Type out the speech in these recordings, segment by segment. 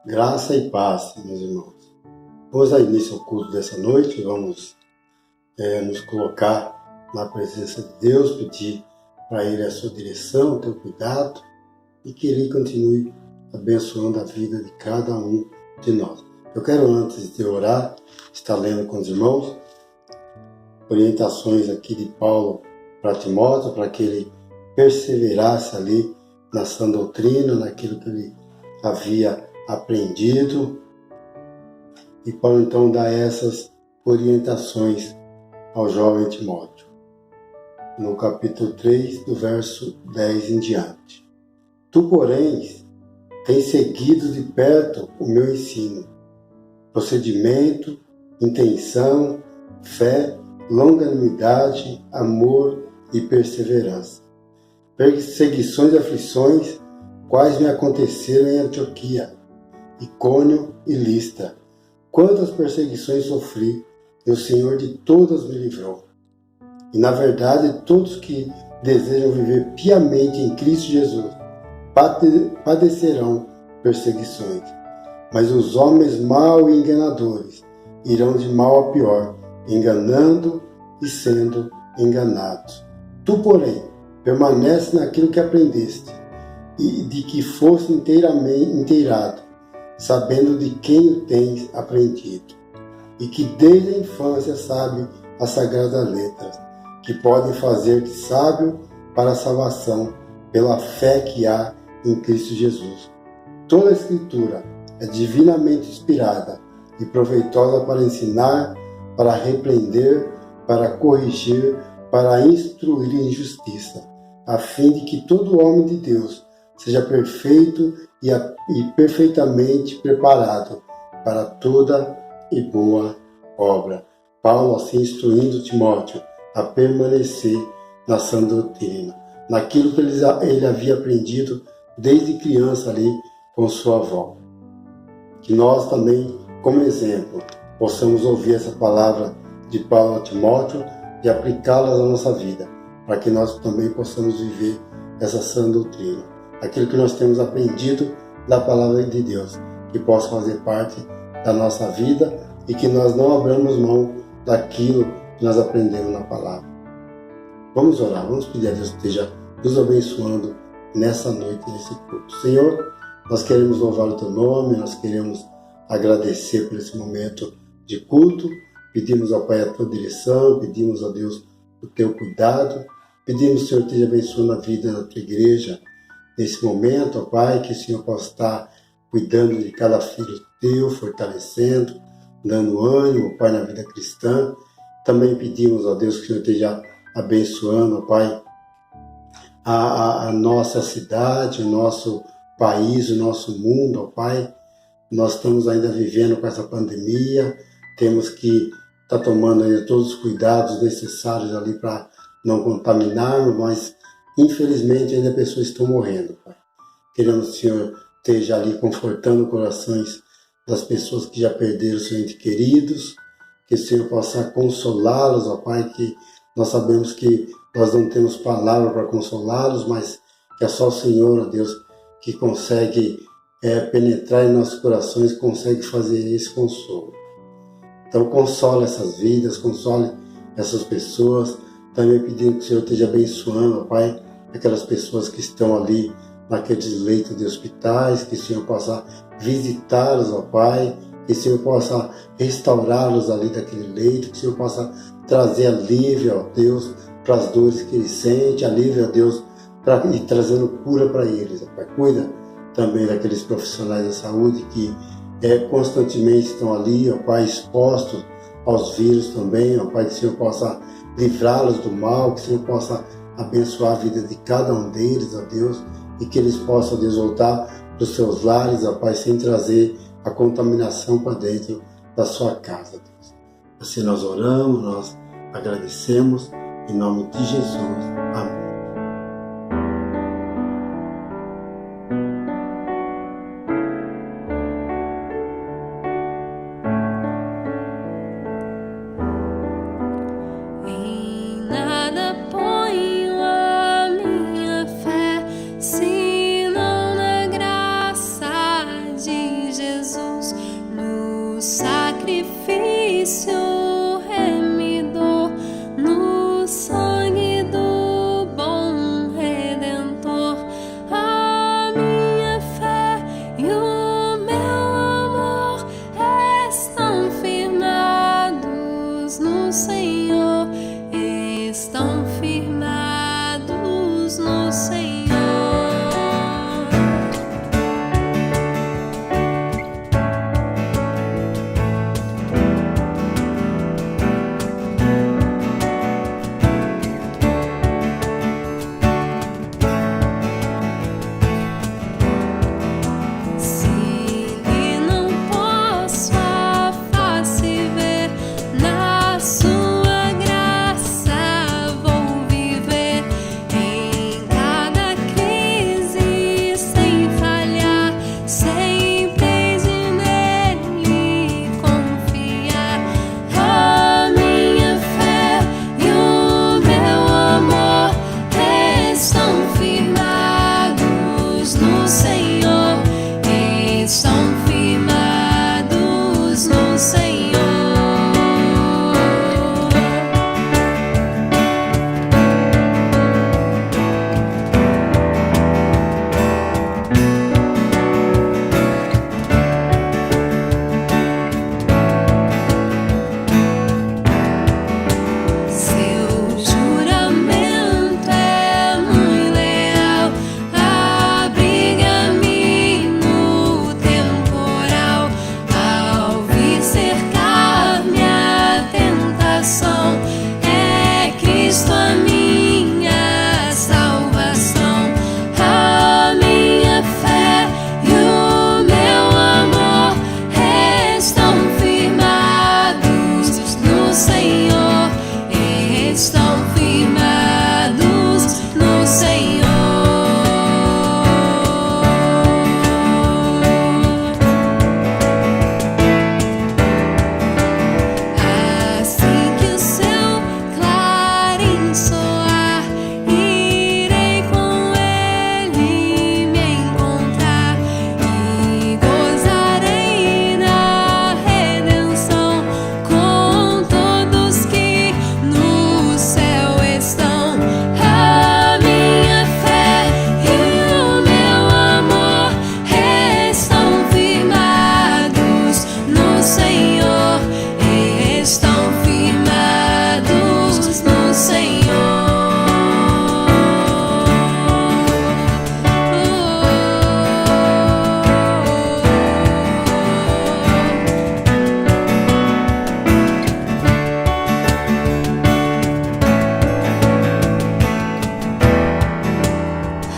Graça e paz, meus irmãos. Vamos dar início ao culto dessa noite, vamos nos colocar na presença de Deus, pedir para Ele a sua direção, o teu cuidado e que Ele continue abençoando a vida de cada um de nós. Eu quero, antes de orar, estar lendo com os irmãos orientações aqui de Paulo para Timóteo, para que ele perseverasse ali na sã doutrina, naquilo que ele havia aprendido. E Paulo então dá essas orientações ao jovem Timóteo, no capítulo 3, do verso 10 em diante. Tu, porém, tens seguido de perto o meu ensino, procedimento, intenção, fé, longanimidade, amor e perseverança. Perseguições e aflições, quais me aconteceram em Antioquia, Icônio e Listra. Quantas perseguições sofri, e o Senhor de todas me livrou. E na verdade, todos que desejam viver piamente em Cristo Jesus padecerão perseguições. Mas os homens mau e enganadores irão de mal a pior, enganando e sendo enganados. Tu, porém, permanece naquilo que aprendeste e de que foste inteirado, sabendo de quem o tens aprendido, e que desde a infância sabe as sagradas letras, que podem fazer-te sábio para a salvação pela fé que há em Cristo Jesus. Toda a Escritura é divinamente inspirada e proveitosa para ensinar, para repreender, para corrigir, para instruir em justiça, a fim de que todo homem de Deus seja perfeito e perfeitamente preparado para toda e boa obra. Paulo, assim, instruindo Timóteo a permanecer na sã doutrina, naquilo que ele havia aprendido desde criança ali com sua avó. Que nós também, como exemplo, possamos ouvir essa palavra de Paulo a Timóteo e aplicá-las à nossa vida, para que nós também possamos viver essa sã doutrina. Aquilo que nós temos aprendido da palavra de Deus, que possa fazer parte da nossa vida e que nós não abramos mão daquilo que nós aprendemos na palavra. Vamos orar, vamos pedir a Deus que esteja nos abençoando nessa noite, nesse culto. Senhor, nós queremos louvar o Teu nome, nós queremos agradecer por esse momento de culto, pedimos ao Pai a Tua direção, pedimos a Deus o Teu cuidado, pedimos, Senhor, que esteja abençoando a vida da Tua igreja nesse momento, ó Pai, que o Senhor possa estar cuidando de cada filho Teu, fortalecendo, dando ânimo, ó Pai, na vida cristã. Também pedimos, ó Deus, que o Senhor esteja abençoando, ó Pai, a nossa cidade, o nosso país, o nosso mundo, ó Pai. Nós estamos ainda vivendo com essa pandemia, temos que estar tomando ainda todos os cuidados necessários ali para não contaminarmos, mas infelizmente ainda pessoas estão morrendo, Pai. Queremos que o Senhor esteja ali confortando os corações das pessoas que já perderam seus entes queridos, que o Senhor possa consolá-los, ó Pai, que nós sabemos que nós não temos palavra para consolá-los, mas que é só o Senhor, ó Deus, que consegue penetrar em nossos corações, consegue fazer esse consolo. Então console essas vidas, console essas pessoas, também pedindo que o Senhor esteja abençoando, ó Pai, aquelas pessoas que estão ali naqueles leitos de hospitais, que o Senhor possa visitá-los, ó Pai, que o Senhor possa restaurá-los ali daquele leito, que o Senhor possa trazer alívio, ó Deus, para as dores que eles sentem, alívio, ó Deus, e trazendo cura para eles, ó Pai. Cuida também daqueles profissionais da saúde que constantemente estão ali, ó Pai, expostos aos vírus também, ó Pai, que o Senhor possa livrá-los do mal, que o Senhor possa abençoar a vida de cada um deles, ó Deus, e que eles possam, ó Deus, voltar para os seus lares, ó Pai, sem trazer a contaminação para dentro da sua casa, Deus. Assim nós oramos, nós agradecemos, em nome de Jesus. Amém. Em nada ponho a minha fé, senão na graça de Jesus. sempre de nele confiar. A minha fé e o meu amor estão firmados no Senhor, estão firmados no Senhor. Estão firmados no Senhor. Assim que o seu clarim soar, irei com ele me encontrar e gozarei da redenção com todos que no céu estão. A minha fé e o meu amor estão firmados no Senhor, estão firmados no Senhor.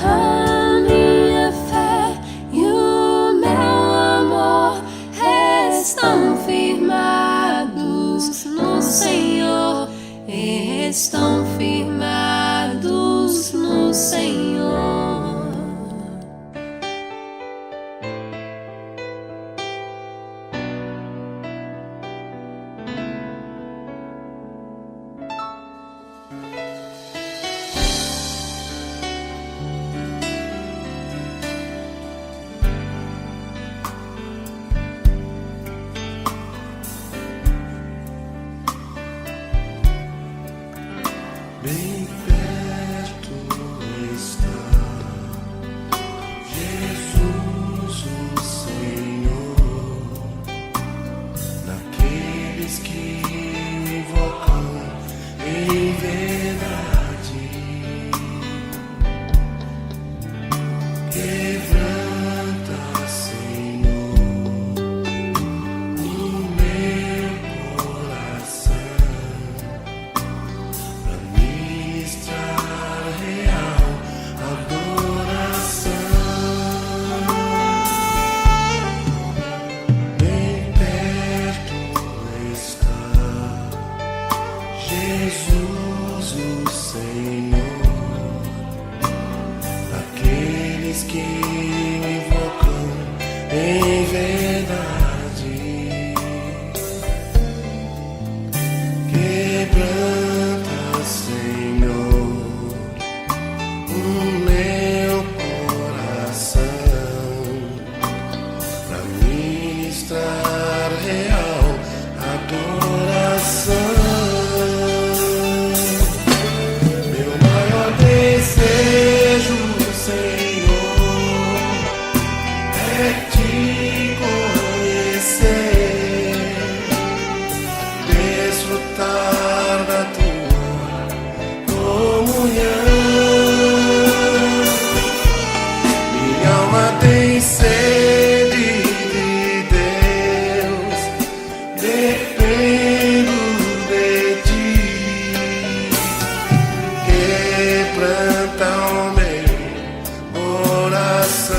A minha fé e o meu amor estão firmados no Senhor, estão firmados no Senhor. Bem perto está Jesus, o Senhor, daqueles que invocam em verdade. Quebranta, Senhor, o meu coração, pra ministrar real adoração. Bem perto está Jesus, o Senhor, daqueles que invocam em verdade. Quebranta, Senhor, o meu coração, pra ministrar real adoração. Meu maior desejo, Senhor, é te conhecer, desfrutar da tua comunhão. Minha alma tem sede de Deus, dependo de ti. Quebranta o meu coração.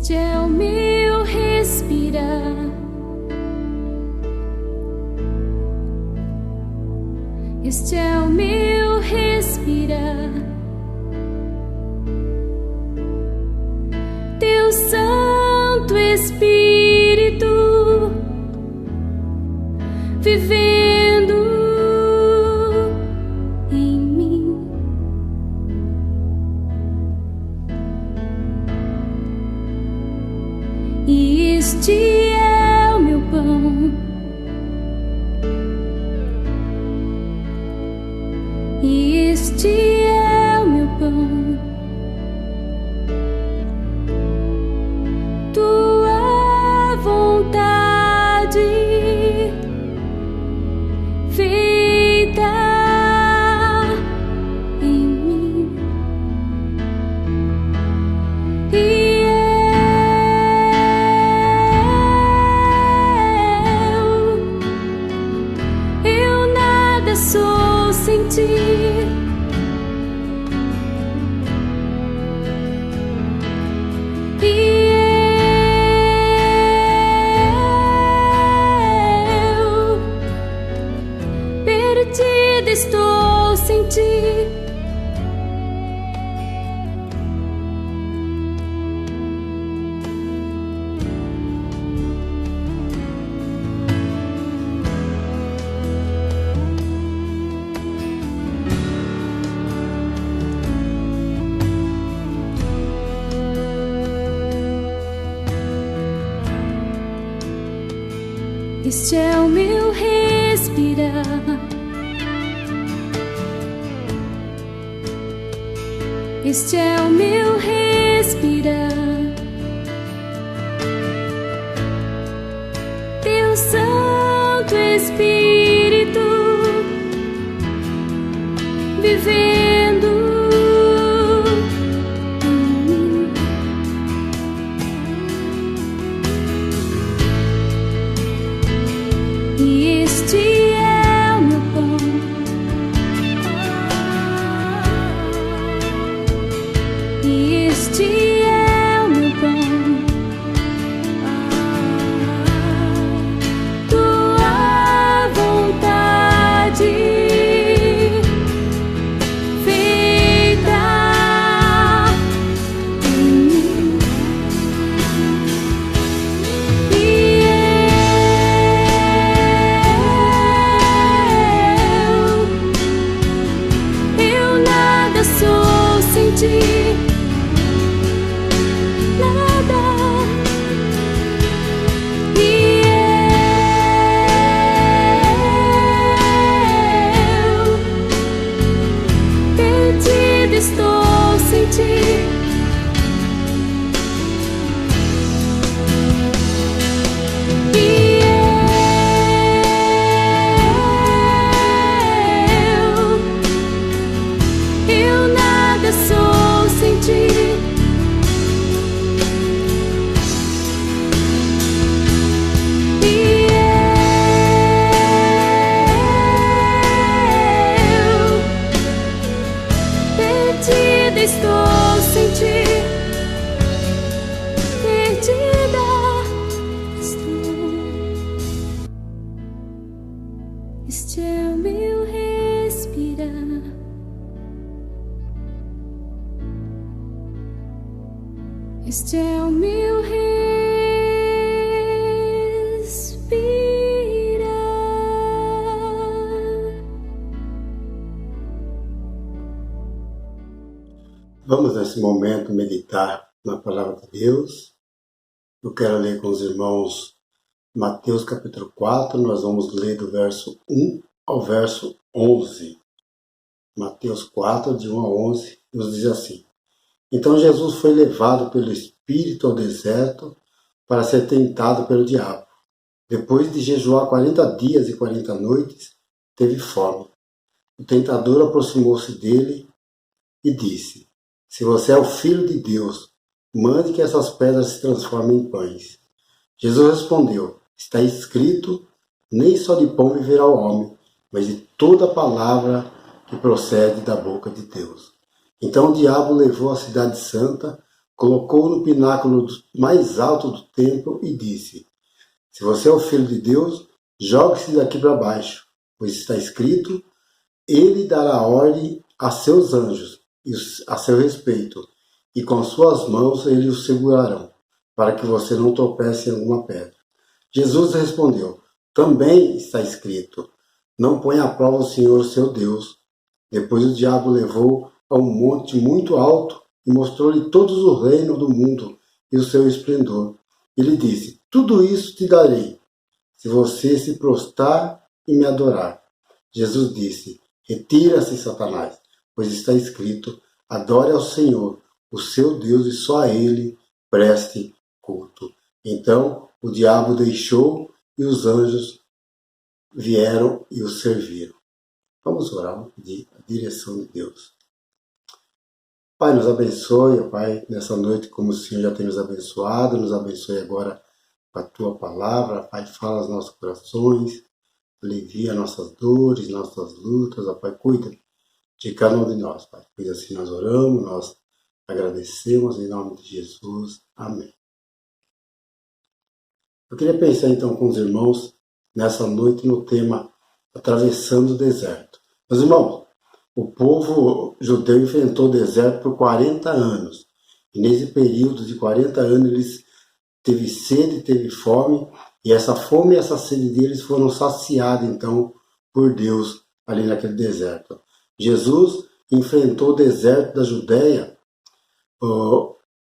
Este é o meu respirar. Este é o meu respirar. Teu Santo Espírito vivendo em mim. E este é o meu pão. E este é o meu pão. Tua vontade feita em mim. E eu nada sou sem ti. Estou sem ti. Este é o meu respirar. Este é o meu respirar. Teu Santo Espírito vivendo em mim. E este é o meu pão. Este é o meu pão. Tua vontade feita em mim. E eu nada sou sem ti. Estou sem ti. E eu nada sou sem ti. E perdida estou sem ti. Perdida estou. Este é o meu respirar. Este é o meu respirar. Vamos nesse momento meditar na Palavra de Deus. Eu quero ler com os irmãos Mateus capítulo 4, nós vamos ler do verso 1 ao verso 11. Mateus 4, de 1 a 11, nos diz assim: Então Jesus foi levado pelo Espírito ao deserto para ser tentado pelo diabo. Depois de jejuar 40 dias e 40 noites, teve fome. O tentador aproximou-se dele e disse: Se você é o Filho de Deus, mande que essas pedras se transformem em pães. Jesus respondeu: Está escrito, nem só de pão viverá o homem, mas de toda palavra que procede da boca de Deus. Então o diabo levou a cidade santa colocou no pináculo mais alto do templo e disse: se você é o Filho de Deus, jogue-se daqui para baixo, pois está escrito: ele dará ordem a seus anjos a seu respeito, e com suas mãos eles o segurarão, para que você não tropece em alguma pedra. Jesus respondeu: também está escrito: não ponha à prova o Senhor seu Deus. Depois o diabo levou a um monte muito alto e mostrou-lhe todos os reinos do mundo e o seu esplendor. Ele disse: tudo isso te darei, se você se prostrar e me adorar. Jesus disse: retira-se, Satanás, pois está escrito: adore ao Senhor, o seu Deus, e só a ele preste culto. Então o diabo deixou e os anjos vieram e o serviram. Vamos orar, pedir a direção de Deus. Pai, nos abençoe, Pai, nessa noite, como o Senhor já tem nos abençoe agora com a Tua palavra, Pai, fala aos nossos corações, alivia nossas dores, nossas lutas, Pai, cuida de cada um de nós, Pai. Pois assim nós oramos, nós agradecemos em nome de Jesus. Amém. Eu queria pensar então com os irmãos nessa noite no tema atravessando o deserto. Meus irmãos, o povo judeu enfrentou o deserto por 40 anos. E nesse período de 40 anos eles teve sede, teve fome, e essa fome e essa sede deles foram saciadas então por Deus ali naquele deserto. Jesus enfrentou o deserto da Judéia, o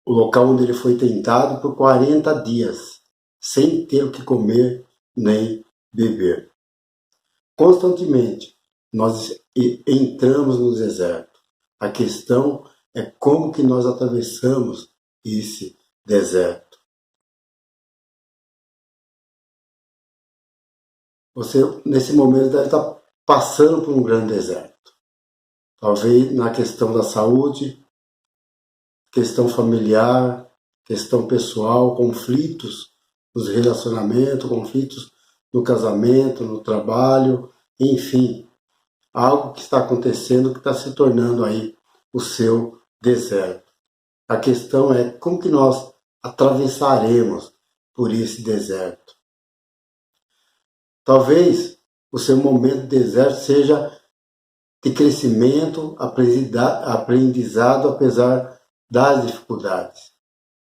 local onde ele foi tentado, por 40 dias, sem ter o que comer nem beber. Constantemente nós entramos no deserto. A questão é como que nós atravessamos esse deserto. Você, nesse momento, deve estar passando por um grande deserto. Talvez na questão da saúde, questão familiar, questão pessoal, conflitos nos relacionamentos, conflitos no casamento, no trabalho, enfim, algo que está acontecendo que está se tornando aí o seu deserto. A questão é como que nós atravessaremos por esse deserto. Talvez o seu momento de deserto seja de crescimento, aprendizado, apesar das dificuldades.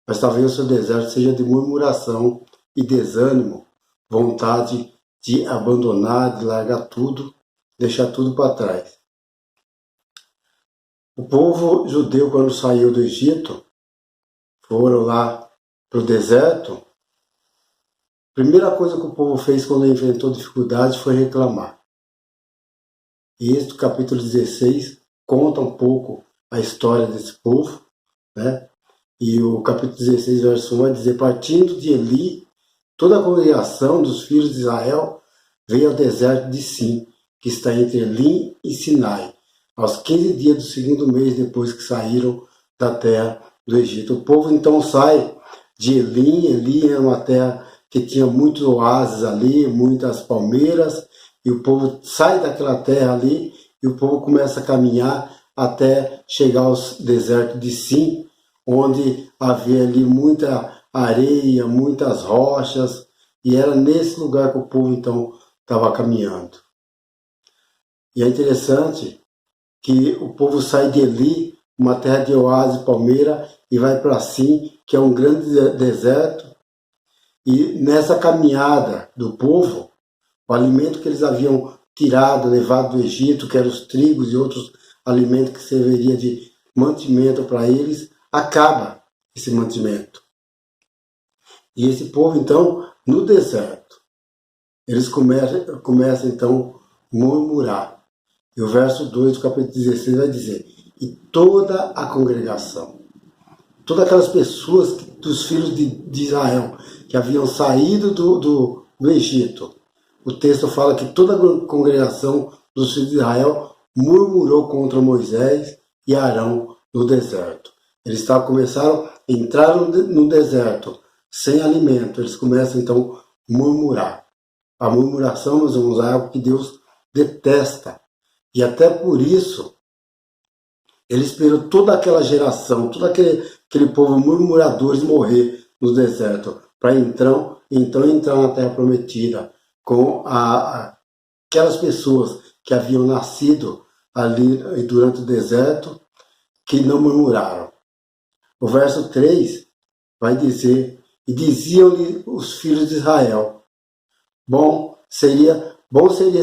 Mas talvez o seu deserto seja de murmuração e desânimo, vontade de abandonar, de largar tudo, deixar tudo para trás. O povo judeu, quando saiu do Egito, foram lá para o deserto. A primeira coisa que o povo fez quando enfrentou dificuldades foi reclamar. Êxodo capítulo 16 conta um pouco a história desse povo, né? E o capítulo 16, verso 1 vai dizer: partindo de Eli, toda a congregação dos filhos de Israel veio ao deserto de Sim, que está entre Elim e Sinai, aos 15 dias do segundo mês depois que saíram da terra do Egito. O povo então sai de Elim. Elim era uma terra que tinha muitos oásis ali, muitas palmeiras, e o povo sai daquela terra ali e o povo começa a caminhar até chegar ao deserto de Sim, onde havia ali muita areia, muitas rochas, e era nesse lugar que o povo então estava caminhando. E é interessante que o povo sai de Eli, uma terra de oásis e palmeira, e vai para Sim, que é um grande deserto. E nessa caminhada do povo, o alimento que eles haviam tirado, levado do Egito, que eram os trigos e outros alimentos que serviria de mantimento para eles, acaba esse mantimento. E esse povo, então, no deserto, eles começam então, a murmurar. E o verso 2 do capítulo 16 vai dizer: e toda a congregação, todas aquelas pessoas dos filhos de Israel que haviam saído do Egito, o texto fala que toda a congregação dos filhos de Israel murmurou contra Moisés e Arão no deserto. Eles começaram a entrar no deserto sem alimento. Eles começam então a murmurar. A murmuração, meus irmãos, é algo que Deus detesta. E até por isso, ele esperou toda aquela geração, todo aquele aquele povo murmuradores morrer no deserto, para então entrar na terra prometida com aquelas pessoas que haviam nascido ali durante o deserto, que não murmuraram. O verso 3 vai dizer: e diziam-lhe os filhos de Israel, bom seria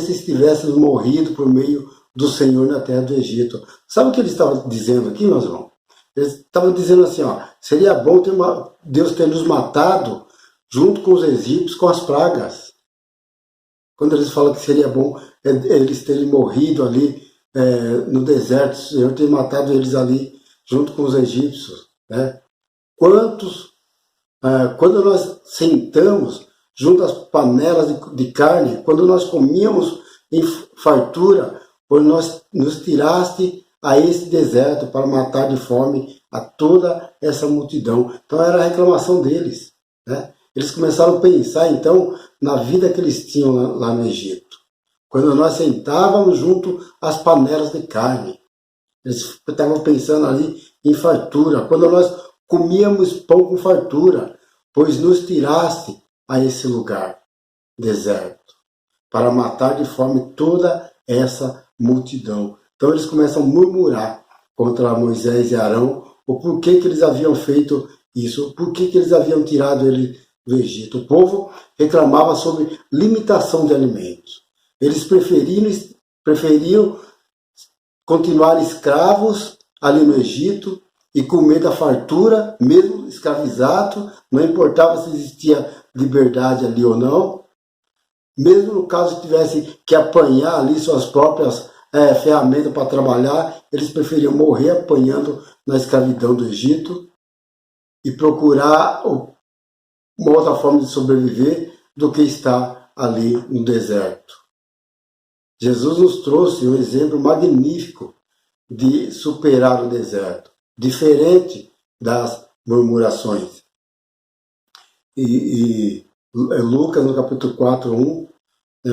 se estivéssemos morrido por meio do Senhor na terra do Egito. Sabe o que eles estavam dizendo aqui, meus irmãos? Eles estavam dizendo assim, seria bom Deus ter nos matado junto com os egípcios, com as pragas. Quando eles falam que seria bom eles terem morrido ali no deserto, o Senhor ter matado eles ali junto com os egípcios, né? Quando nós sentamos junto às panelas de carne, quando nós comíamos em fartura, pois nós nos tiraste a esse deserto para matar de fome a toda essa multidão. Então era a reclamação deles, né? Eles começaram a pensar então na vida que eles tinham lá no Egito. Quando nós sentávamos junto às panelas de carne, eles estavam pensando ali em fartura. Quando nós comíamos pão com fartura, pois nos tiraste a esse lugar, deserto, para matar de fome toda essa multidão. Então eles começam a murmurar contra Moisés e Arão, o porquê que eles haviam feito isso, por que eles haviam tirado ele do Egito. O povo reclamava sobre limitação de alimentos. Eles preferiam continuar escravos ali no Egito e comer da fartura, mesmo escravizado, não importava se existia liberdade ali ou não. Mesmo no caso que tivesse que apanhar ali suas próprias ferramentas para trabalhar, eles preferiam morrer apanhando na escravidão do Egito e procurar uma outra forma de sobreviver do que estar ali no deserto. Jesus nos trouxe um exemplo magnífico de superar o deserto, diferente das murmurações. E Lucas, no capítulo 4:1,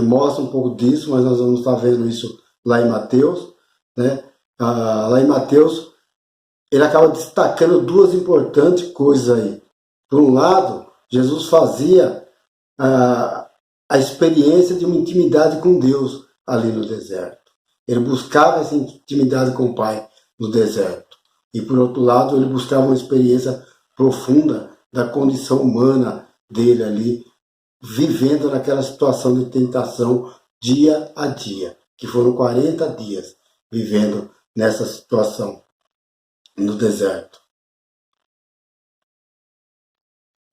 mostra um pouco disso, mas nós vamos estar vendo isso lá em Mateus, né? Lá em Mateus, ele acaba destacando duas importantes coisas aí. Por um lado, Jesus fazia a experiência de uma intimidade com Deus ali no deserto. Ele buscava essa intimidade com o Pai no deserto. E por outro lado, ele buscava uma experiência profunda da condição humana dele ali, vivendo naquela situação de tentação dia a dia, que foram 40 dias vivendo nessa situação no deserto.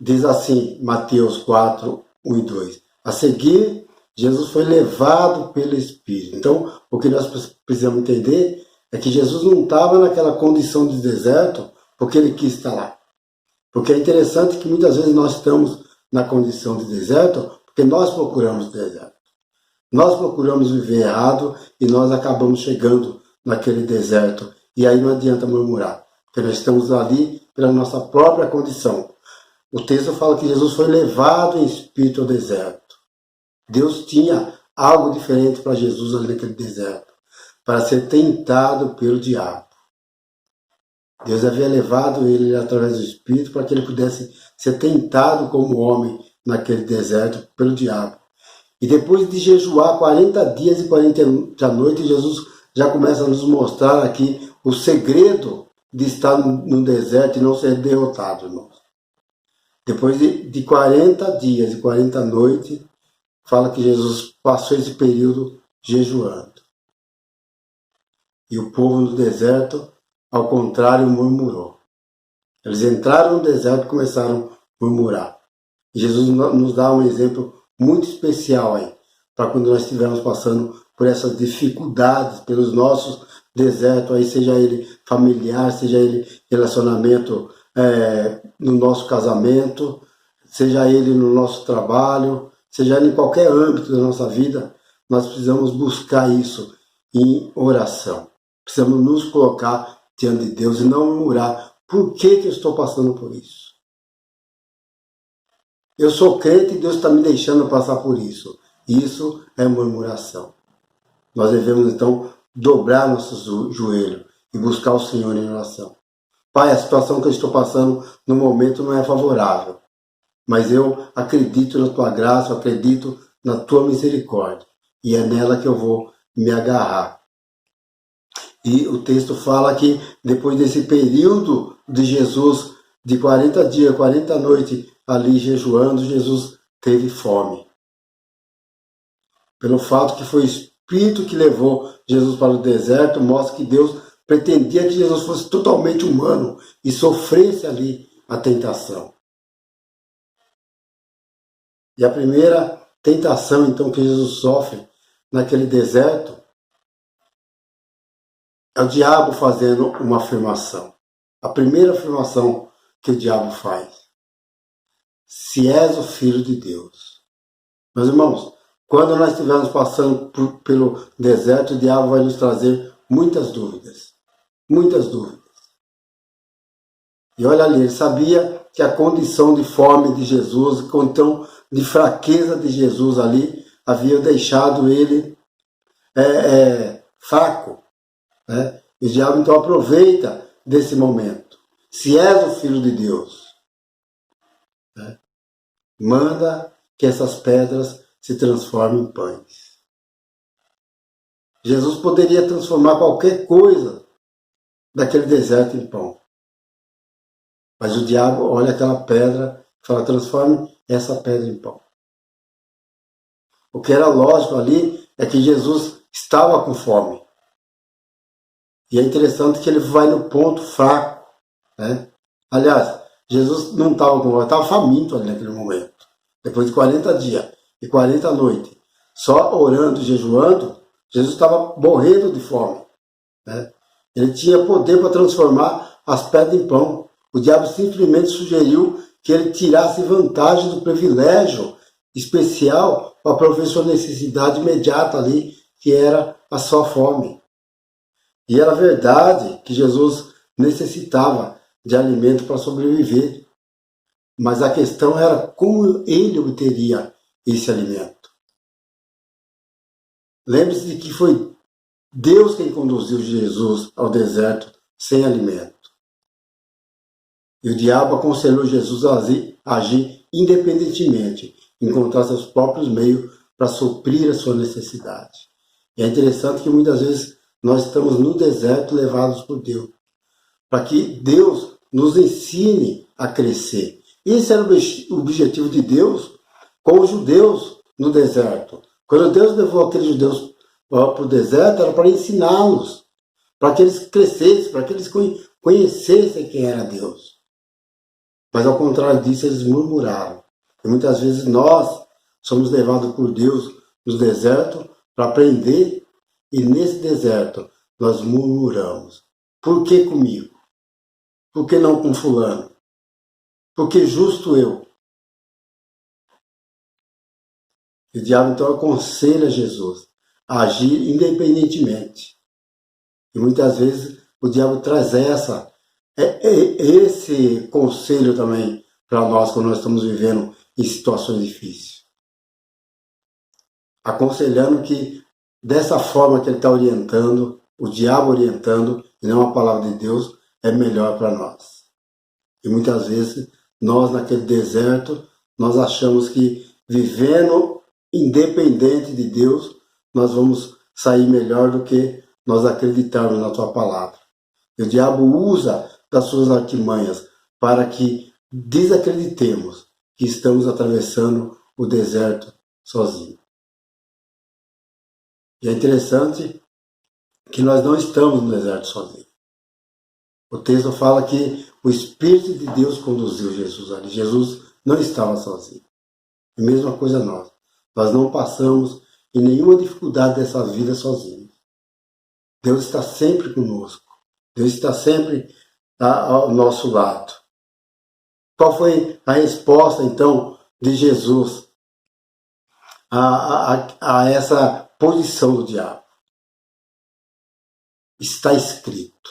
Diz assim, Mateus 4, 1 e 2. A seguir, Jesus foi levado pelo Espírito. Então, o que nós precisamos entender é que Jesus não estava naquela condição de deserto porque ele quis estar lá. Porque é interessante que muitas vezes nós estamos na condição de deserto porque nós procuramos deserto. Nós procuramos viver errado e nós acabamos chegando naquele deserto. E aí não adianta murmurar, porque nós estamos ali pela nossa própria condição. O texto fala que Jesus foi levado em espírito ao deserto. Deus tinha algo diferente para Jesus ali naquele deserto, para ser tentado pelo diabo. Deus havia levado ele através do Espírito para que ele pudesse ser tentado como homem naquele deserto pelo diabo. E depois de jejuar 40 dias e 40 noites, Jesus já começa a nos mostrar aqui o segredo de estar no deserto e não ser derrotado, irmãos. Depois de 40 dias e 40 noites, fala que Jesus passou esse período jejuando. E o povo no deserto, ao contrário, murmurou. Eles entraram no deserto e começaram a murmurar. E Jesus nos dá um exemplo muito especial aí, para quando nós estivermos passando por essas dificuldades, pelos nossos desertos, aí seja ele familiar, seja ele relacionamento no nosso casamento, seja ele no nosso trabalho, seja ele em qualquer âmbito da nossa vida, nós precisamos buscar isso em oração. Precisamos nos colocar diante de Deus e não murmurar. Por que eu estou passando por isso? Eu sou crente e Deus está me deixando passar por isso. Isso é murmuração. Nós devemos então dobrar nossos joelhos e buscar o Senhor em oração. Pai, a situação que eu estou passando no momento não é favorável, mas eu acredito na tua graça, eu acredito na tua misericórdia, e é nela que eu vou me agarrar. E o texto fala que depois desse período de Jesus, de 40 dias, 40 noites ali jejuando, Jesus teve fome. Pelo fato que foi o Espírito que levou Jesus para o deserto, mostra que Deus pretendia que Jesus fosse totalmente humano e sofresse ali a tentação. E a primeira tentação, então, que Jesus sofre naquele deserto é o diabo fazendo uma afirmação. A primeira afirmação que o diabo faz: se és o Filho de Deus. Meus irmãos, quando nós estivermos passando pelo deserto, o diabo vai nos trazer muitas dúvidas. Muitas dúvidas. E olha ali, ele sabia que a condição de fome de Jesus, a condição de fraqueza de Jesus ali, havia deixado ele fraco. Né? E o diabo então aproveita desse momento. Se és o Filho de Deus, né? Manda que essas pedras se transformem em pães. Jesus poderia transformar qualquer coisa daquele deserto em pão. Mas o diabo olha aquela pedra e fala: transforme essa pedra em pão. O que era lógico ali é que Jesus estava com fome. E é interessante que ele vai no ponto fraco. Né? Aliás, Jesus não estava com fome, estava faminto ali naquele momento. Depois de 40 dias e 40 noites, só orando e jejuando, Jesus estava morrendo de fome. Né? Ele tinha poder para transformar as pedras em pão. O diabo simplesmente sugeriu que ele tirasse vantagem do privilégio especial para prover sua necessidade imediata ali, que era a sua fome. E era verdade que Jesus necessitava de alimento para sobreviver. Mas a questão era como ele obteria esse alimento. Lembre-se de que foi Deus quem conduziu Jesus ao deserto sem alimento. E o diabo aconselhou Jesus a agir independentemente, encontrar seus próprios meios para suprir a sua necessidade. E é interessante que muitas vezes nós estamos no deserto levados por Deus, para que Deus nos ensine a crescer. Esse era o objetivo de Deus com os judeus no deserto. Quando Deus levou aqueles judeus para o deserto, era para ensiná-los, para que eles crescessem, para que eles conhecessem quem era Deus. Mas ao contrário disso, eles murmuraram. E muitas vezes nós somos levados por Deus no deserto para aprender, e nesse deserto nós murmuramos. Por que comigo? Por que não com fulano? Por que justo eu? E o diabo então aconselha Jesus a agir independentemente. E muitas vezes o diabo traz esse conselho também para nós quando nós estamos vivendo em situações difíceis. Aconselhando que dessa forma que ele está orientando, o diabo orientando, e não a palavra de Deus, é melhor para nós. E muitas vezes nós naquele deserto, nós achamos que vivendo independente de Deus, nós vamos sair melhor do que nós acreditarmos na tua palavra. E o diabo usa das suas artimanhas para que desacreditemos que estamos atravessando o deserto sozinhos. E é interessante que nós não estamos no deserto sozinhos. O texto fala que o Espírito de Deus conduziu Jesus ali. Jesus não estava sozinho. A mesma coisa nós. Nós não passamos em nenhuma dificuldade dessa vida sozinhos. Deus está sempre conosco. Deus está sempre ao nosso lado. Qual foi a resposta, então, de Jesus a essa posição do diabo? Está escrito.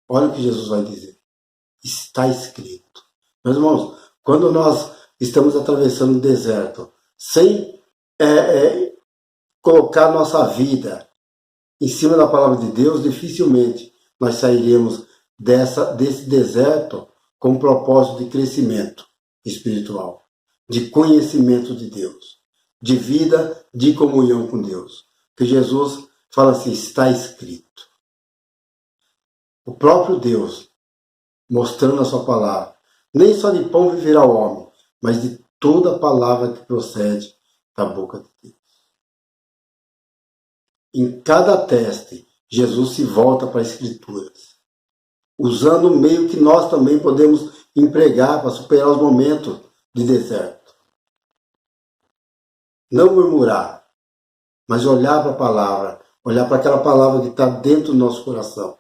Olha o que Jesus vai dizer. Está escrito. Meus irmãos, quando nós estamos atravessando o deserto, sem colocar nossa vida em cima da palavra de Deus, dificilmente nós sairemos desse deserto com um propósito de crescimento espiritual, de conhecimento de Deus, de vida, de comunhão com Deus. Que Jesus fala assim, está escrito. O próprio Deus, mostrando a sua palavra, nem só de pão viverá o homem, mas de toda palavra que procede da boca de Deus. Em cada teste, Jesus se volta para as Escrituras, usando o meio que nós também podemos empregar para superar os momentos de deserto. Não murmurar, mas olhar para a palavra, olhar para aquela palavra que está dentro do nosso coração.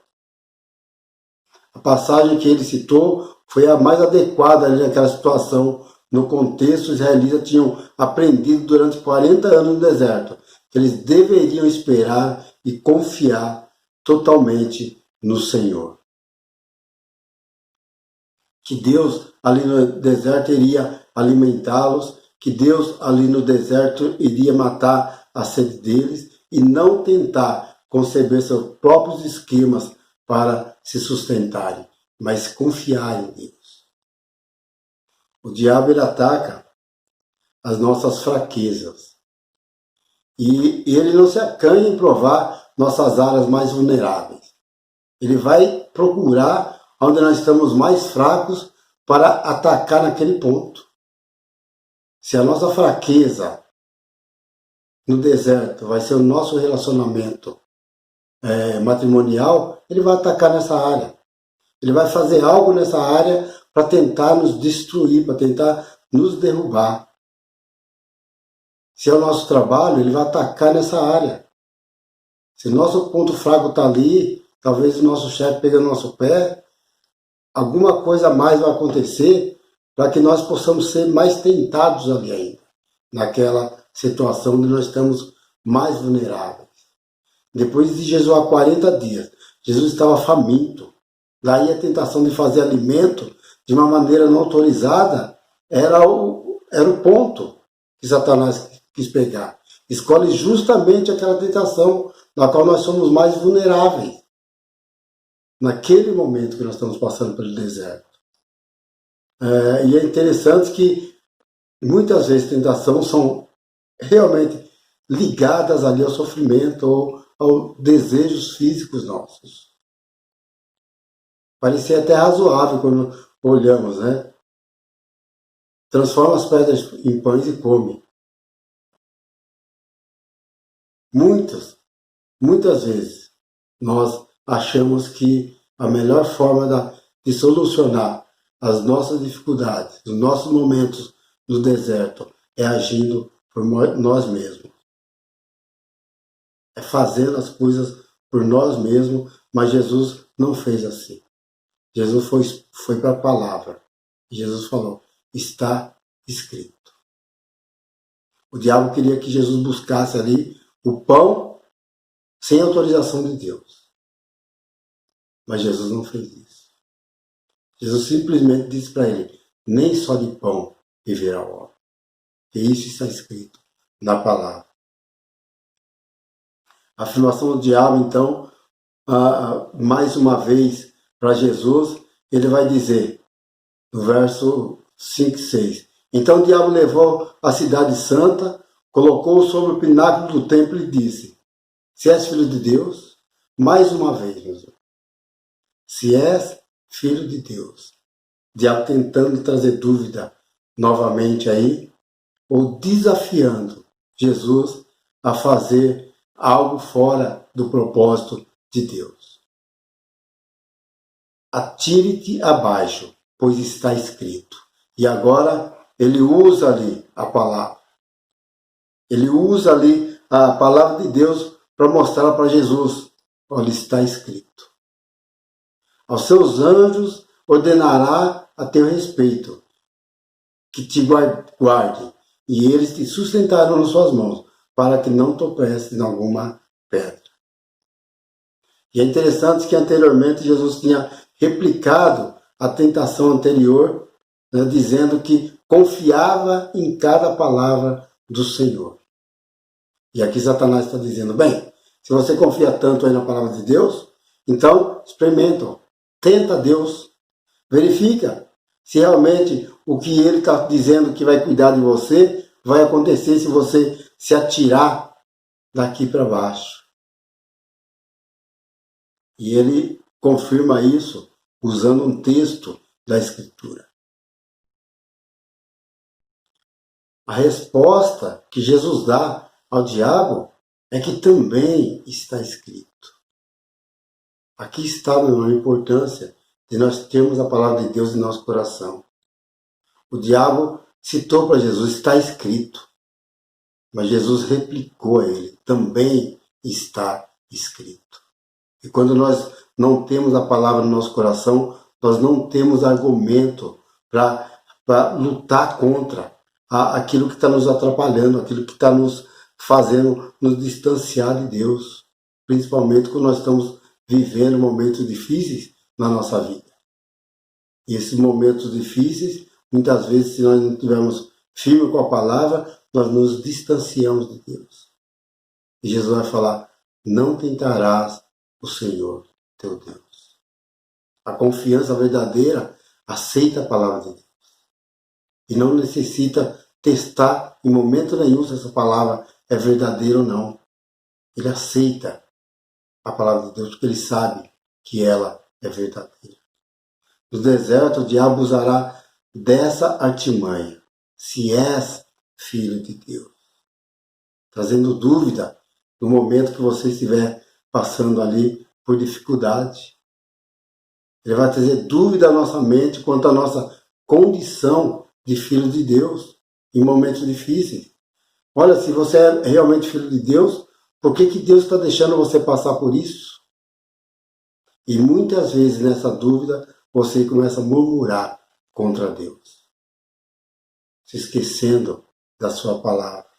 A passagem que ele citou foi a mais adequada ali naquela situação. No contexto, os israelitas tinham aprendido durante 40 anos no deserto que eles deveriam esperar e confiar totalmente no Senhor. Que Deus ali no deserto iria alimentá-los, que Deus ali no deserto iria matar a sede deles e não tentar conceber seus próprios esquemas para se sustentarem, mas confiar em Deus. O diabo ele ataca as nossas fraquezas e ele não se acanha em provar nossas áreas mais vulneráveis. Ele vai procurar onde nós estamos mais fracos para atacar naquele ponto. Se a nossa fraqueza no deserto vai ser o nosso relacionamento matrimonial, ele vai atacar nessa área. Ele vai fazer algo nessa área para tentar nos destruir, para tentar nos derrubar. Se é o nosso trabalho, ele vai atacar nessa área. Se o nosso ponto fraco está ali, talvez o nosso chefe pegue no nosso pé, alguma coisa a mais vai acontecer para que nós possamos ser mais tentados ali ainda, naquela situação onde nós estamos mais vulneráveis. Depois de jejuar 40 dias, Jesus estava faminto. Daí a tentação de fazer alimento de uma maneira não autorizada era o ponto que Satanás quis pegar. Escolhe justamente aquela tentação na qual nós somos mais vulneráveis. Naquele momento que nós estamos passando pelo deserto. E é interessante que muitas vezes tentações são realmente ligadas ali ao sofrimento ou aos desejos físicos nossos. Parecia até razoável quando olhamos, né? Transforma as pedras em pães e come. Muitas vezes nós achamos que a melhor forma de solucionar as nossas dificuldades, os nossos momentos no deserto, é agindo por nós mesmos. É fazendo as coisas por nós mesmos, mas Jesus não fez assim. Jesus foi para a palavra. Jesus falou, está escrito. O diabo queria que Jesus buscasse ali o pão sem autorização de Deus. Mas Jesus não fez isso. Jesus simplesmente disse para ele, nem só de pão viverá o homem. E isso está escrito na palavra. A afirmação do diabo, então, mais uma vez para Jesus, ele vai dizer, no verso 5 e 6, então o diabo levou a cidade santa, colocou-o sobre o pináculo do templo e disse, se és filho de Deus, mais uma vez, meus irmãos, se és filho de Deus, o diabo tentando trazer dúvida novamente aí, ou desafiando Jesus a fazer algo fora do propósito de Deus. Atire-te abaixo, pois está escrito. E agora ele usa ali a palavra. Ele usa ali a palavra de Deus para mostrar para Jesus. Olha, está escrito. Aos seus anjos ordenará a teu respeito, que te guardem, e eles te sustentarão nas suas mãos, para que não tropeces em alguma pedra. E é interessante que anteriormente Jesus tinha replicado a tentação anterior, né, dizendo que confiava em cada palavra do Senhor. E aqui Satanás está dizendo, bem, se você confia tanto aí na palavra de Deus, Então, experimenta, tenta Deus, verifica se realmente o que Ele está dizendo que vai cuidar de você vai acontecer se você se atirar daqui para baixo. E Ele confirma isso usando um texto da Escritura. A resposta que Jesus dá ao diabo é que também está escrito. Aqui está a importância de nós termos a palavra de Deus em nosso coração. O diabo citou para Jesus, está escrito. Mas Jesus replicou a ele, também está escrito. E quando nós não temos a palavra no nosso coração, nós não temos argumento para lutar contra aquilo que está nos atrapalhando, aquilo que está nos fazendo nos distanciar de Deus. Principalmente quando nós estamos vivendo momentos difíceis na nossa vida. E esses momentos difíceis, muitas vezes, se nós não estivermos firmes com a palavra, nós nos distanciamos de Deus. E Jesus vai falar, não tentarás o Senhor teu Deus. A confiança verdadeira aceita a palavra de Deus. E não necessita testar em momento nenhum se essa palavra é verdadeira ou não. Ele aceita a palavra de Deus porque ele sabe que ela é verdadeira. No deserto, o diabo usará dessa artimanha, se és filho de Deus. Trazendo dúvida no momento que você estiver passando ali por dificuldade. Ele vai trazer dúvida à nossa mente quanto à nossa condição de filho de Deus em momentos difíceis. Olha, se você é realmente filho de Deus, por que Deus está deixando você passar por isso? E muitas vezes nessa dúvida você começa a murmurar contra Deus, se esquecendo da sua palavra.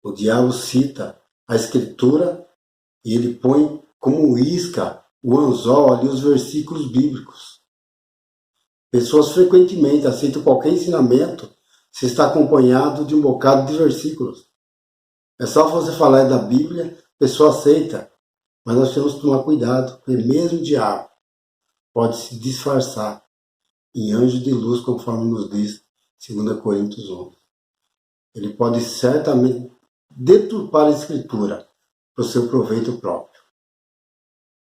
O diabo cita a Escritura e ele põe como isca o anzol ali os versículos bíblicos. Pessoas frequentemente aceitam qualquer ensinamento se está acompanhado de um bocado de versículos. É só você falar da Bíblia, a pessoa aceita. Mas nós temos que tomar cuidado, porque mesmo o diabo pode se disfarçar em anjo de luz, conforme nos diz 2 Coríntios 11. Ele pode certamente deturpar a Escritura para o seu proveito próprio.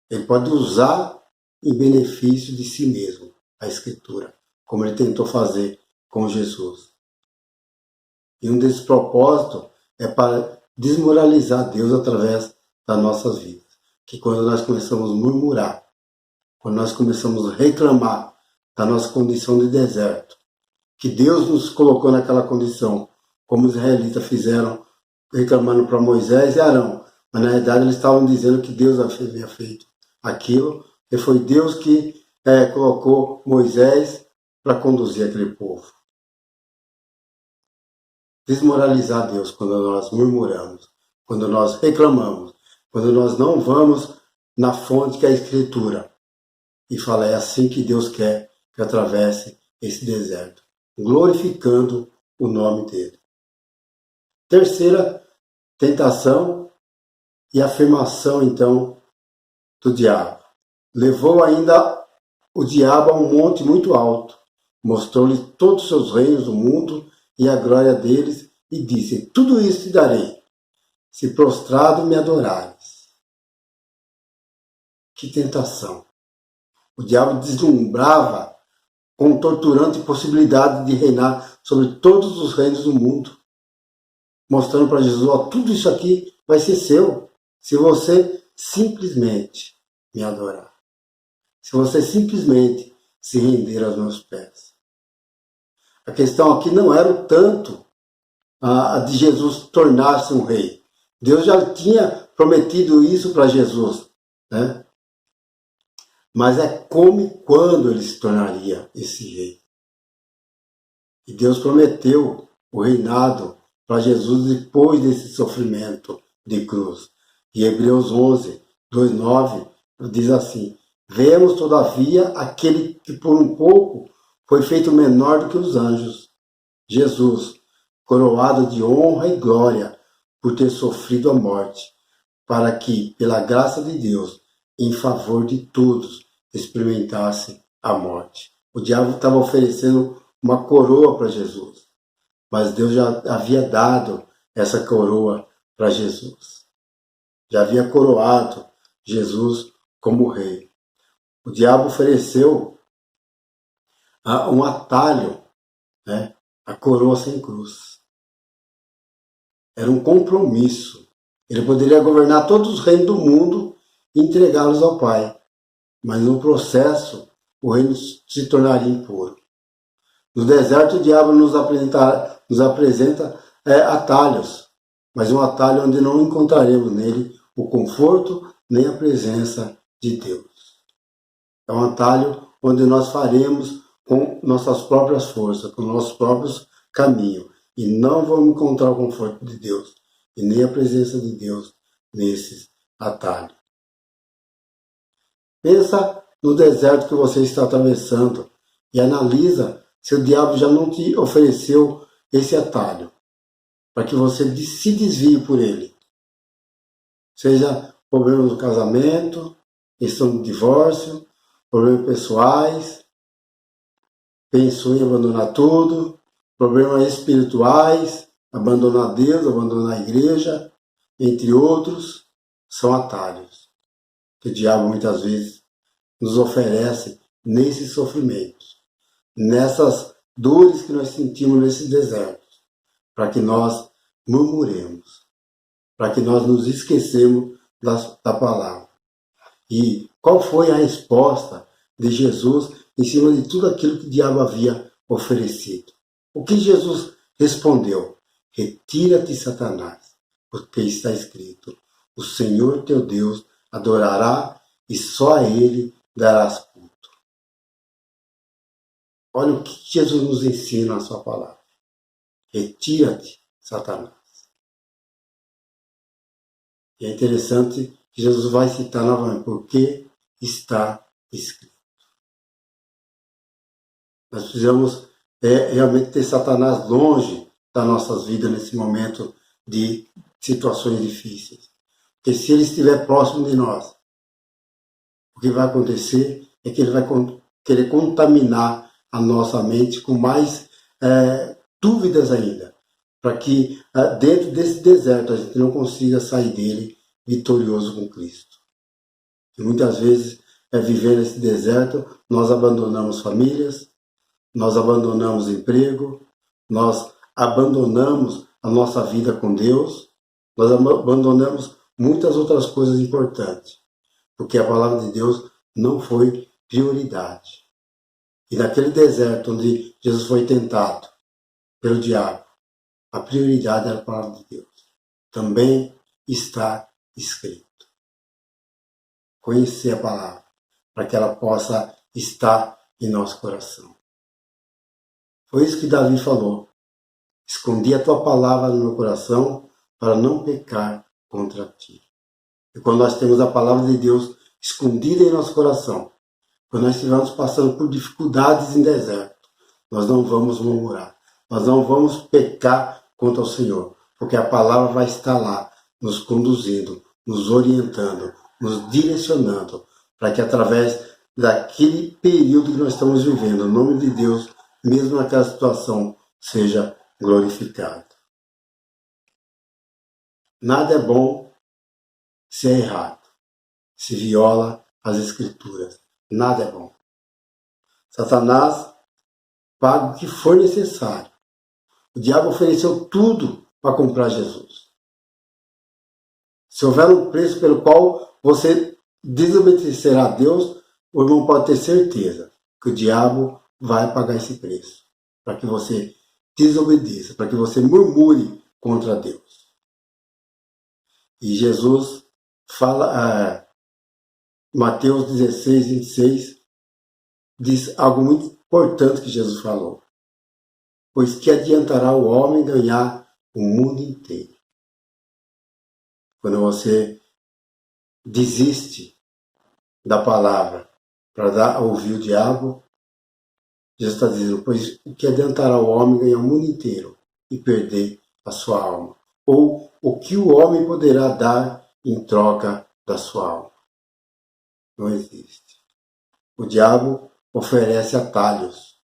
Ele pode usar em benefício de si mesmo a Escritura, como ele tentou fazer com Jesus. E um desses propósitos é para desmoralizar Deus através das nossas vidas. Que quando nós começamos a murmurar, quando nós começamos a reclamar da nossa condição de deserto, que Deus nos colocou naquela condição, como os israelitas fizeram, reclamando para Moisés e Arão, mas na verdade eles estavam dizendo que Deus havia feito aquilo, e foi Deus que colocou Moisés para conduzir aquele povo. Desmoralizar Deus quando nós murmuramos, quando nós reclamamos, quando nós não vamos na fonte que é a Escritura e fala, é assim que Deus quer que eu atravesse esse deserto, glorificando o nome dele. Terceira tentação e afirmação, então, do diabo. Levou ainda o diabo a um monte muito alto, mostrou-lhe todos os seus reinos do mundo e a glória deles e disse, tudo isso te darei, se prostrado me adorares. Que tentação! O diabo deslumbrava com torturante possibilidade de reinar sobre todos os reinos do mundo, mostrando para Jesus, tudo isso aqui vai ser seu, se você simplesmente me adorar. Se você simplesmente se render aos meus pés. A questão aqui não era o tanto a de Jesus tornar-se um rei. Deus já tinha prometido isso para Jesus, né? Mas é como e quando ele se tornaria esse rei. E Deus prometeu o reinado para Jesus depois desse sofrimento de cruz. E Hebreus 11, 2:9 diz assim, vemos todavia aquele que por um pouco foi feito menor do que os anjos, Jesus, coroado de honra e glória por ter sofrido a morte, para que, pela graça de Deus, em favor de todos experimentassem a morte. O diabo estava oferecendo uma coroa para Jesus, mas Deus já havia dado essa coroa para Jesus. Já havia coroado Jesus como rei. O diabo ofereceu um atalho, né? A coroa sem cruz. Era um compromisso. Ele poderia governar todos os reinos do mundo e entregá-los ao Pai. Mas no processo, o reino se tornaria impuro. No deserto, o diabo nos apresenta atalhos, mas um atalho onde não encontraremos nele o conforto nem a presença de Deus. É um atalho onde nós faremos com nossas próprias forças, com nossos próprios caminhos, e não vamos encontrar o conforto de Deus e nem a presença de Deus nesses atalhos. Pensa no deserto que você está atravessando e analisa se o diabo já não te ofereceu esse atalho, para que você se desvie por ele. Seja problemas no casamento, questão de divórcio, problemas pessoais, pensou em abandonar tudo, problemas espirituais, abandonar Deus, abandonar a igreja, entre outros, são atalhos que o diabo muitas vezes nos oferece nesses sofrimentos, nessas dores que nós sentimos nesses desertos, para que nós murmuremos, para que nós nos esquecemos da palavra. E qual foi a resposta de Jesus em cima de tudo aquilo que o diabo havia oferecido? O que Jesus respondeu? Retira-te, Satanás, porque está escrito, o Senhor teu Deus adorará e só a Ele darás culto. Olha o que Jesus nos ensina na sua palavra. Retira-te, Satanás. E é interessante que Jesus vai citar novamente, porque está escrito. Nós precisamos realmente ter Satanás longe das nossas vidas nesse momento de situações difíceis. Porque se ele estiver próximo de nós, o que vai acontecer é que ele vai querer contaminar a nossa mente com mais dúvidas ainda, para que dentro desse deserto a gente não consiga sair dele vitorioso com Cristo. E muitas vezes, vivendo nesse deserto, nós abandonamos famílias, nós abandonamos emprego, nós abandonamos a nossa vida com Deus, nós abandonamos muitas outras coisas importantes, porque a palavra de Deus não foi prioridade. E naquele deserto onde Jesus foi tentado pelo diabo, a prioridade era a palavra de Deus. Também está escrito. Conhecer a palavra, para que ela possa estar em nosso coração. Foi isso que Davi falou. Escondi a tua palavra no meu coração para não pecar contra ti. E quando nós temos a palavra de Deus escondida em nosso coração, quando nós estivermos passando por dificuldades em deserto, nós não vamos murmurar, nós não vamos pecar contra o Senhor, porque a palavra vai estar lá, nos conduzindo, nos orientando, nos direcionando, para que através daquele período que nós estamos vivendo, o nome de Deus, mesmo naquela situação, seja glorificado. Nada é bom se é errado, se viola as Escrituras. Nada é bom. Satanás paga o que for necessário. O diabo ofereceu tudo para comprar Jesus. Se houver um preço pelo qual você desobedecerá a Deus, o irmão pode ter certeza que o diabo vai pagar esse preço, para que você desobedeça, para que você murmure contra Deus. E Jesus fala, Mateus 16, 26, diz algo muito importante que Jesus falou. Pois que adiantará o homem ganhar o mundo inteiro? Quando você desiste da palavra para ouvir o diabo, Jesus está dizendo, pois o que adiantará o homem ganhar o mundo inteiro e perder a sua alma? Ou o que o homem poderá dar em troca da sua alma? Não existe. O diabo oferece atalhos.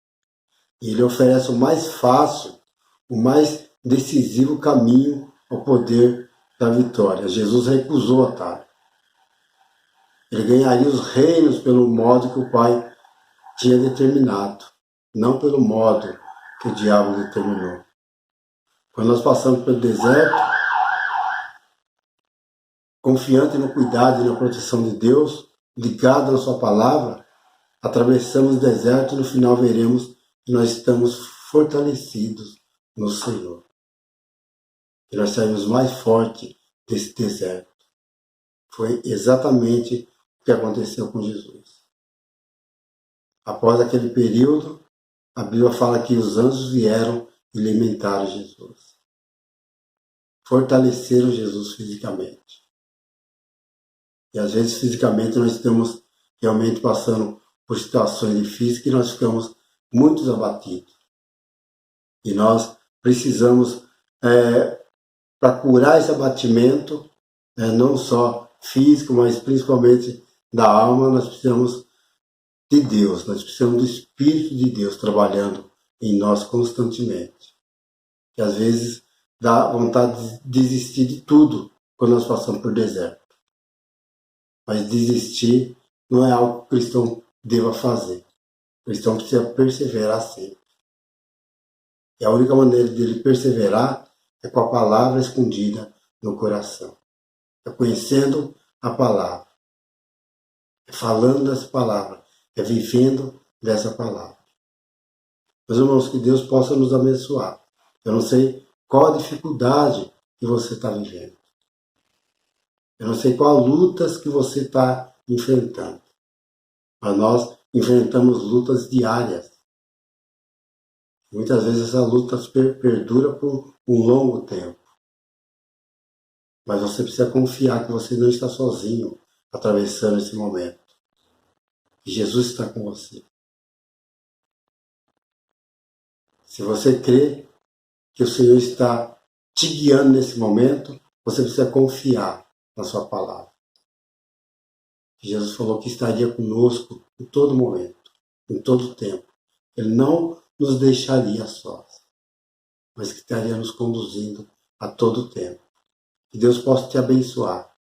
E ele oferece o mais fácil, o mais decisivo caminho ao poder da vitória. Jesus recusou o atalho. Ele ganharia os reinos pelo modo que o Pai tinha determinado, não pelo modo que o diabo determinou. Quando nós passamos pelo deserto, confiante no cuidado e na proteção de Deus, ligado na sua palavra, atravessamos o deserto e no final veremos que nós estamos fortalecidos no Senhor. E nós saímos mais fortes desse deserto. Foi exatamente o que aconteceu com Jesus. Após aquele período, a Bíblia fala que os anjos vieram e alimentaram Jesus. Fortaleceram Jesus fisicamente. E às vezes fisicamente nós estamos realmente passando por situações difíceis que nós ficamos muito abatidos. E nós precisamos, para curar esse abatimento, não só físico, mas principalmente da alma, nós precisamos de Deus, nós precisamos do Espírito de Deus trabalhando em nós constantemente. Que às vezes dá vontade de desistir de tudo quando nós passamos por deserto. Mas desistir não é algo que o cristão deva fazer. O cristão precisa perseverar sempre. E a única maneira dele perseverar é com a palavra escondida no coração. É conhecendo a palavra. É falando dessa palavra. É vivendo dessa palavra. Meus irmãos, que Deus possa nos abençoar. Eu não sei qual a dificuldade que você está vivendo. Eu não sei qual lutas que você está enfrentando. Mas nós enfrentamos lutas diárias. Muitas vezes essa luta perdura por um longo tempo. Mas você precisa confiar que você não está sozinho atravessando esse momento. Que Jesus está com você. Se você crê que o Senhor está te guiando nesse momento, você precisa confiar na sua palavra. Jesus falou que estaria conosco em todo momento, em todo tempo. Ele não nos deixaria sós, mas que estaria nos conduzindo a todo tempo. Que Deus possa te abençoar.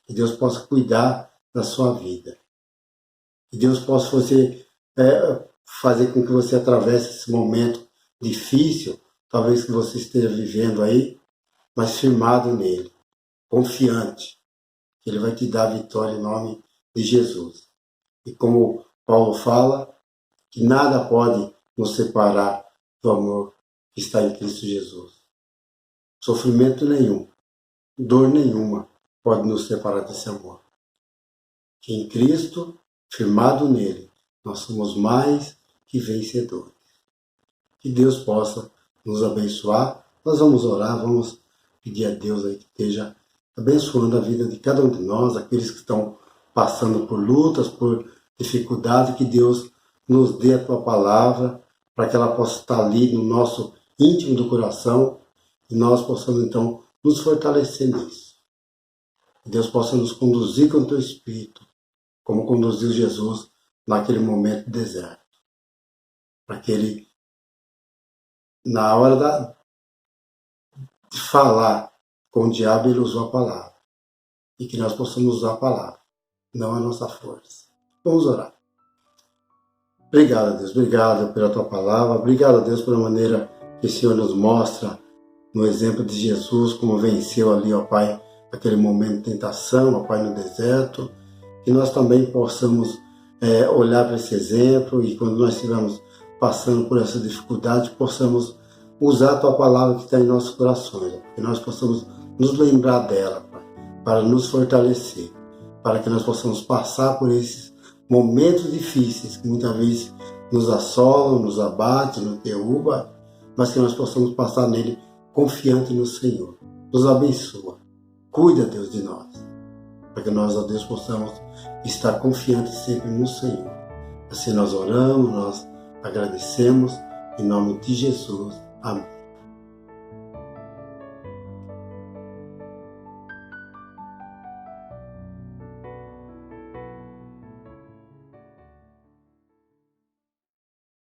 Que Deus possa cuidar da sua vida. Que Deus possa fazer com que você atravesse esse momento difícil, talvez que você esteja vivendo aí, mas firmado nele, confiante, que ele vai te dar a vitória em nome de Jesus. E como Paulo fala, que nada pode nos separar do amor que está em Cristo Jesus. Sofrimento nenhum, dor nenhuma pode nos separar desse amor. Que em Cristo, firmado nele, nós somos mais que vencedores. Que Deus possa nos abençoar. Nós vamos orar, vamos pedir a Deus aí que esteja abençoando a vida de cada um de nós, aqueles que estão passando por lutas, por dificuldades, que Deus nos dê a tua palavra, para que ela possa estar ali no nosso íntimo do coração, e nós possamos então nos fortalecer nisso. Que Deus possa nos conduzir com o teu Espírito, como conduziu Jesus naquele momento de deserto. Para que ele, na hora de falar com o diabo, ele usou a palavra. E que nós possamos usar a palavra, não a nossa força. Vamos orar. Obrigado, Deus. Obrigado pela tua palavra. Obrigado, Deus, pela maneira que o Senhor nos mostra no exemplo de Jesus, como venceu ali, ó Pai, aquele momento de tentação, ó Pai, no deserto. Que nós também possamos olhar para esse exemplo e quando nós estivermos passando por essa dificuldade, possamos usar a tua palavra que está em nossos corações, ó, que nós possamos nos lembrar dela, Pai, para nos fortalecer, para que nós possamos passar por esses momentos difíceis que muitas vezes nos assolam, nos abatem, nos derruba, mas que nós possamos passar nele confiante no Senhor. Nos abençoa. Cuida, Deus, de nós, para que nós, ó Deus, possamos estar confiantes sempre no Senhor. Assim nós oramos, nós agradecemos, em nome de Jesus. Amém.